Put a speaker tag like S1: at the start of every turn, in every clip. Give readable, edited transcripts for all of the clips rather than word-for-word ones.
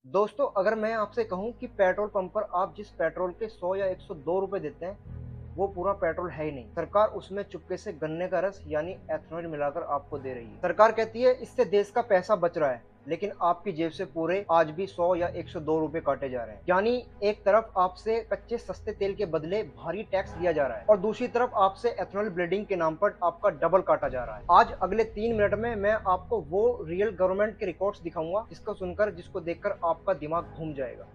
S1: दोस्तों, अगर मैं आपसे कहूँ कि पेट्रोल पंप पर आप जिस पेट्रोल के 100 या 102 रुपए देते हैं, वो पूरा पेट्रोल है ही नहीं। सरकार उसमें चुपके से गन्ने का रस यानी एथेनॉल मिलाकर आपको दे रही है। सरकार कहती है इससे देश का पैसा बच रहा है, लेकिन आपकी जेब से पूरे आज भी 100 या 102 रुपए काटे जा रहे हैं। यानी एक तरफ आपसे कच्चे सस्ते तेल के बदले भारी टैक्स लिया जा रहा है और दूसरी तरफ आपसे एथेनॉल ब्लेंडिंग के नाम पर आपका डबल काटा जा रहा है। आज अगले 3 मिनट में मैं आपको वो रियल गवर्नमेंट के रिकॉर्ड्स दिखाऊंगा जिसको देखकर आपका दिमाग घूम जाएगा।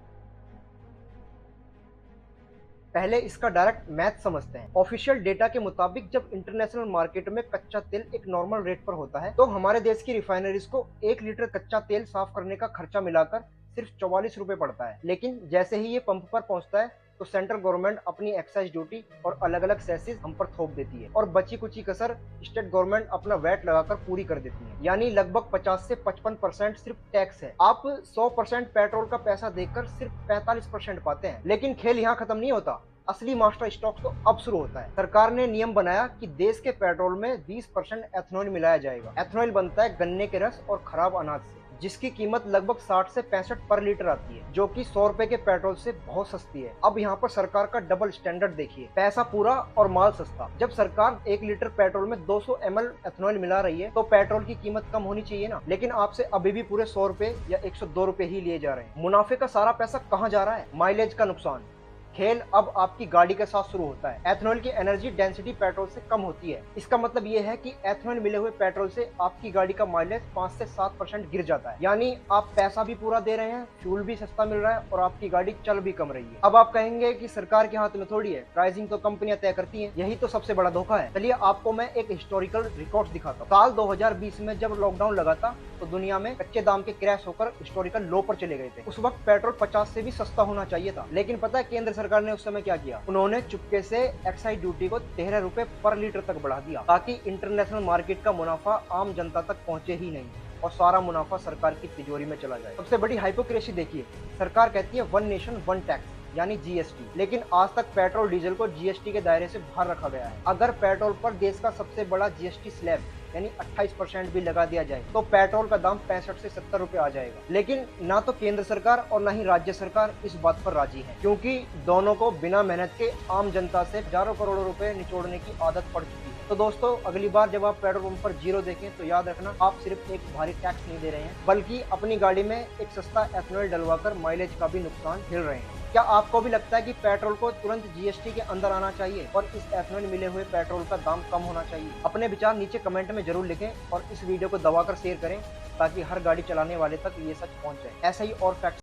S1: पहले इसका डायरेक्ट मैथ समझते हैं। ऑफिशियल डेटा के मुताबिक जब इंटरनेशनल मार्केट में कच्चा तेल एक नॉर्मल रेट पर होता है, तो हमारे देश की रिफाइनरीज को 1 लीटर कच्चा तेल साफ करने का खर्चा मिलाकर सिर्फ 44 रुपए पड़ता है। लेकिन जैसे ही ये पंप पर पहुंचता है, तो सेंट्रल गवर्नमेंट अपनी एक्साइज ड्यूटी और अलग अलग सेसेस हम पर थोप देती है और बची कुची कसर स्टेट गवर्नमेंट अपना वैट लगाकर पूरी कर देती है। यानी लगभग 50 से 55% सिर्फ टैक्स है। आप 100% पेट्रोल का पैसा देकर सिर्फ 45% पाते हैं। लेकिन खेल यहाँ खत्म नहीं होता। असली मास्टर स्ट्रोक तो अब शुरू होता है। सरकार ने नियम बनाया कि देश के पेट्रोल में 20% एथेनॉल मिलाया जाएगा। एथेनॉल बनता है गन्ने के रस और खराब अनाज से, जिसकी कीमत लगभग 60 से 65 पर लीटर आती है, जो कि 100 रुपए के पेट्रोल से बहुत सस्ती है। अब यहाँ पर सरकार का डबल स्टैंडर्ड देखिए, पैसा पूरा और माल सस्ता। जब सरकार 1 लीटर पेट्रोल में 200 ml एथेनॉल मिला रही है, तो पेट्रोल की कीमत कम होनी चाहिए ना, लेकिन आपसे अभी भी पूरे 100 रुपए या 102 रुपए ही लिए जा रहे हैं। मुनाफे का सारा पैसा कहाँ जा रहा है? माइलेज का नुकसान। खेल अब आपकी गाड़ी के साथ शुरू होता है। एथेनॉल की एनर्जी डेंसिटी पेट्रोल से कम होती है। इसका मतलब ये है कि एथेनॉल मिले हुए पेट्रोल से आपकी गाड़ी का माइलेज 5 से 7% गिर जाता है। यानी आप पैसा भी पूरा दे रहे हैं, फ्यूल भी सस्ता मिल रहा है और आपकी गाड़ी चल भी कम रही है। अब आप कहेंगे कि सरकार के हाथ में थोड़ी है, प्राइसिंग तो कंपनियां तय करती हैं। यही तो सबसे बड़ा धोखा है। चलिए आपको मैं एक हिस्टोरिकल रिकॉर्ड दिखाता हूँ। साल 2020 में जब लॉकडाउन लगा था, तो दुनिया में कच्चे दाम के क्रैश होकर हिस्टोरिकल लो पर चले गए थे। उस वक्त पेट्रोल 50 से भी सस्ता होना चाहिए था। लेकिन पता है केंद्र सरकार ने उस समय क्या किया? उन्होंने चुपके से एक्साइज ड्यूटी को 13 रुपए पर लीटर तक बढ़ा दिया, ताकि इंटरनेशनल मार्केट का मुनाफा आम जनता तक पहुंचे ही नहीं और सारा मुनाफा सरकार की तिजोरी में चला जाए। सबसे बड़ी हाइपोक्रेसी देखिए, सरकार कहती है वन नेशन वन टैक्स यानी जीएसटी, लेकिन आज तक पेट्रोल डीजल को जीएसटी के दायरे से बाहर रखा गया है। अगर पेट्रोल पर देश का सबसे बड़ा जीएसटी स्लैब यानी 28% भी लगा दिया जाए, तो पेट्रोल का दाम 65 से 70 रुपए आ जाएगा। लेकिन ना तो केंद्र सरकार और ना ही राज्य सरकार इस बात पर राजी है, क्योंकि दोनों को बिना मेहनत के आम जनता से हजारों करोड़ों रुपए निचोड़ने की आदत पड़ चुकी है। तो दोस्तों, अगली बार जब आप पेट्रोल पंप पर जीरो देखें, तो याद रखना आप सिर्फ एक भारी टैक्स नहीं दे रहे हैं, बल्कि अपनी गाड़ी में एक सस्ता एथेनॉल डलवाकर माइलेज का भी नुकसान झेल रहे हैं। क्या आपको भी लगता है कि पेट्रोल को तुरंत जीएसटी के अंदर आना चाहिए और इस एथेनॉल मिले हुए पेट्रोल का दाम कम होना चाहिए? अपने विचार नीचे कमेंट में जरूर लिखें और इस वीडियो को दबाकर शेयर करें, ताकि हर गाड़ी चलाने वाले तक ये सच पहुंच जाए। ऐसा ही और फैक्ट